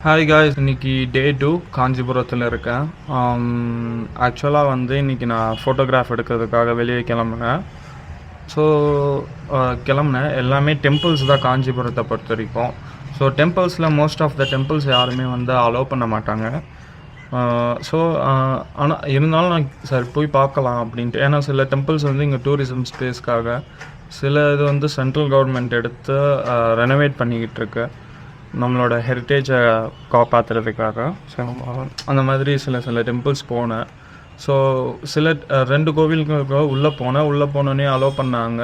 Hi guys, இன்னைக்கு டே 2 காஞ்சிபுரத்தில் இருக்கேன். ஆக்சுவலாக இன்னைக்கு நான் ஃபோட்டோகிராஃப் எடுக்கிறதுக்காக வெளியே கிளம்புனேன். ஸோ கிளம்புனேன் எல்லாமே டெம்பிள்ஸ் தான் காஞ்சிபுரத்தை பொறுத்த வரைக்கும். ஸோ டெம்பிள்ஸில் மோஸ்ட் ஆஃப் த டெம்பிள்ஸ் யாருமே அலோவ் பண்ண மாட்டாங்க. ஸோ ஆனால் இருந்தாலும் நான் சரி போய் பார்க்கலாம் அப்படின்ட்டு. ஏன்னா சில டெம்பிள்ஸ் இங்கே டூரிசம் ஸ்பேஸ்க்காக, சில இது சென்ட்ரல் கவர்மெண்ட் எடுத்து ரெனோவேட் பண்ணிக்கிட்டு இருக்கு நம்மளோட ஹெரிட்டேஜை காப்பாற்றுறதுக்காக. ஸோ அந்த மாதிரி சில டெம்பிள்ஸ் போனேன். ஸோ சில 2 கோவிலுக்கு உள்ளே போனோடனே அலோவ் பண்ணாங்க.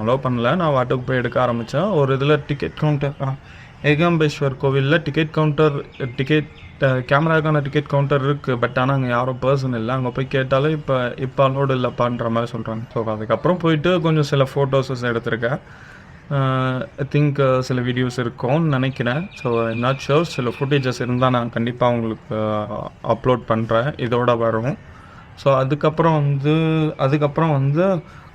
அலோவ் பண்ணல, நான் வாட்டுக்கு போய் எடுக்க ஆரம்பித்தேன். ஒரு இதில் டிக்கெட் கவுண்டர், ஏகாம்பேஸ்வர் கோவிலில் டிக்கெட் கேமராக்கான டிக்கெட் கவுண்டர் இருக்குது. பட் ஆனால் அங்கே யாரும் பர்சன் இல்லை. அங்கே போய் கேட்டாலும் இப்போ அலோடு இல்லைப்பான்ற மாதிரி சொல்கிறாங்க. ஸோ அதுக்கப்புறம் போயிட்டு கொஞ்சம் சில ஃபோட்டோஸஸ் எடுத்திருக்கேன். ஐ திங்க் சில வீடியோஸ் இருக்கும்னு நினைக்கிறேன். ஸோ நாட் ஷோர், சில ஃபுட்டேஜஸ் இருந்தால் நான் கண்டிப்பாக உங்களுக்கு அப்லோட் பண்ணுறேன், இதோட வரும். ஸோ அதுக்கப்புறம்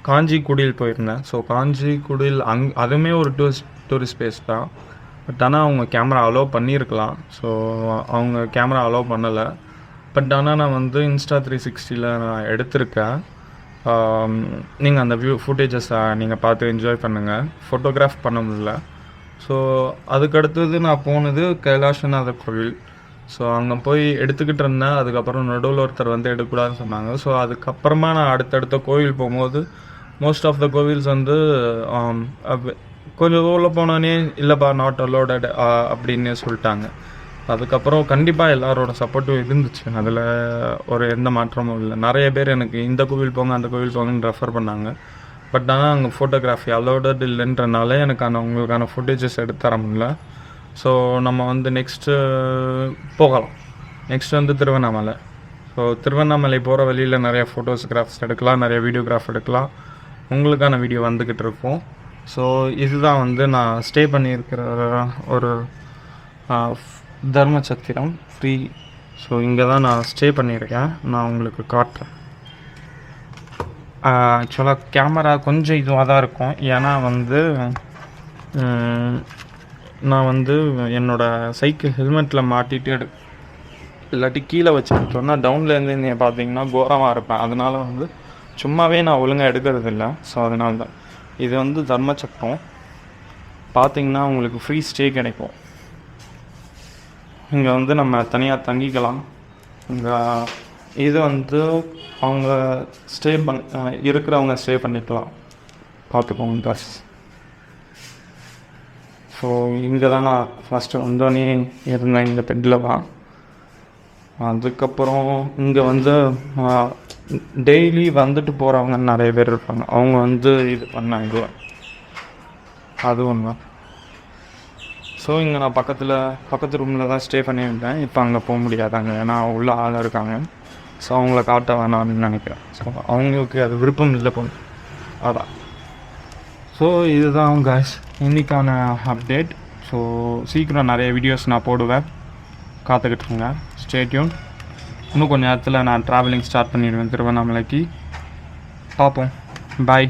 காஞ்சிக்குடியில் போயிருந்தேன். ஸோ காஞ்சிக்குடியில் அதுவுமே ஒரு டூரிஸ்ட் பிளேஸ் தான். பட் ஆனால் அவங்க கேமரா அலோவ் பண்ணியிருக்கலாம். ஸோ அவங்க கேமரா அலோவ் பண்ணலை. பட் ஆனால் நான் இன்ஸ்டா 360 நான் எடுத்திருக்கேன். நீங்கள் அந்த ஃபுட்டேஜஸை நீங்கள் பார்த்து என்ஜாய் பண்ணுங்கள். ஃபோட்டோகிராஃப் பண்ண முடியல. ஸோ அதுக்கடுத்தது நான் போனது கைலாசநாதர் கோவில். ஸோ அங்கே போய் எடுத்துக்கிட்டு இருந்தேன். அதுக்கப்புறம் நடுவில் ஒருத்தர் எடுக்கக்கூடாதுன்னு சொன்னாங்க. ஸோ அதுக்கப்புறமா நான் அடுத்தடுத்த கோவில் போகும்போது மோஸ்ட் ஆஃப் த கோவில்ஸ் கொஞ்சம் ஊரில் போனோடனே இல்லைப்பா நாட் அலோடட் அப்படின்னு சொல்லிட்டாங்க. அதுக்கப்புறம் கண்டிப்பாக எல்லாரோட சப்போர்ட்டும் இருந்துச்சு. அதில் ஒரு எந்த மாற்றமும் இல்லை. நிறைய பேர் எனக்கு இந்த கோவில் போங்க அந்த கோவில் போங்கன்னு ரெஃபர் பண்ணாங்க. பட் ஆனால் அங்கே ஃபோட்டோகிராஃபி அலோடட் இல்லைன்றனால எனக்கு உங்களுக்கான ஃபுட்டேஜஸ் எடுத்து தர முடியல. ஸோ நம்ம நெக்ஸ்ட்டு போகலாம். நெக்ஸ்ட் திருவண்ணாமலை. ஸோ திருவண்ணாமலை போகிற வழியில் நிறைய ஃபோட்டோகிராஃப்ஸ் எடுக்கலாம், நிறைய வீடியோகிராஃப் எடுக்கலாம். உங்களுக்கான வீடியோ வந்துக்கிட்டு இருக்கும். ஸோ இதுதான் நான் ஸ்டே பண்ணியிருக்கிற ஒரு தர்மசத்திரம் ஃப்ரீ. ஸோ இங்கே தான் நான் ஸ்டே பண்ணியிருக்கேன். நான் உங்களுக்கு காட்டுறேன். ஆக்சுவலாக கேமரா கொஞ்சம் இதுவாக தான் இருக்கும். ஏன்னா நான் என்னோடய சைக்கிள் ஹெல்மெட்டில் மாட்டிகிட்டு இல்லாட்டி கீழே வச்சுக்கிட்டோன்னா டவுன்லேருந்து நீங்கள் பார்த்தீங்கன்னா கோரமாக இருப்பேன். அதனால் சும்மாவே நான் ஒழுங்காக எடுக்கிறது இல்லை. ஸோ அதனால தான் இது தர்மசத்திரம். பார்த்திங்கன்னா உங்களுக்கு ஃப்ரீ ஸ்டே கிடைக்கும். இங்கே நம்ம தனியாக தங்கிக்கலாம். இங்கே இது அவங்க ஸ்டே இருக்கிறவங்க ஸ்டே பண்ணிக்கலாம். பார்த்துக்கோங்க காஸ். ஸோ இங்கே தான் நான் ஃபஸ்ட்டு வந்தோடனே இருந்தேன், இந்த பெட்டில் தான். அதுக்கப்புறம் இங்கே டெய்லி போகிறவங்க நிறைய பேர் இருப்பாங்க. அவங்க இது பண்ணாங்க, அது ஒன்று. ஸோ இங்கே நான் பக்கத்து ரூமில் தான் ஸ்டே பண்ணியிருந்தேன். இப்போ அங்கே போக முடியாதாங்க, ஏன்னா உள்ள ஆள் இருக்காங்க. ஸோ அவங்கள காட்ட வேணாம்னு நினைக்கிறேன். ஸோ அவங்களுக்கு அது விருப்பம் இல்லை போல, அதான். ஸோ இதுதான் காய்ஸ் இன்றைக்கான அப்டேட். ஸோ சீக்கிரம் நிறைய வீடியோஸ் நான் போடுவேன், காத்துக்கிட்டுருங்க. Stay tune. இன்னும் கொஞ்சம் நேரத்தில் நான் ட்ராவலிங் ஸ்டார்ட் பண்ணிடுவேன் திருவண்ணாமலைக்கு. பார்ப்போம். பாய்.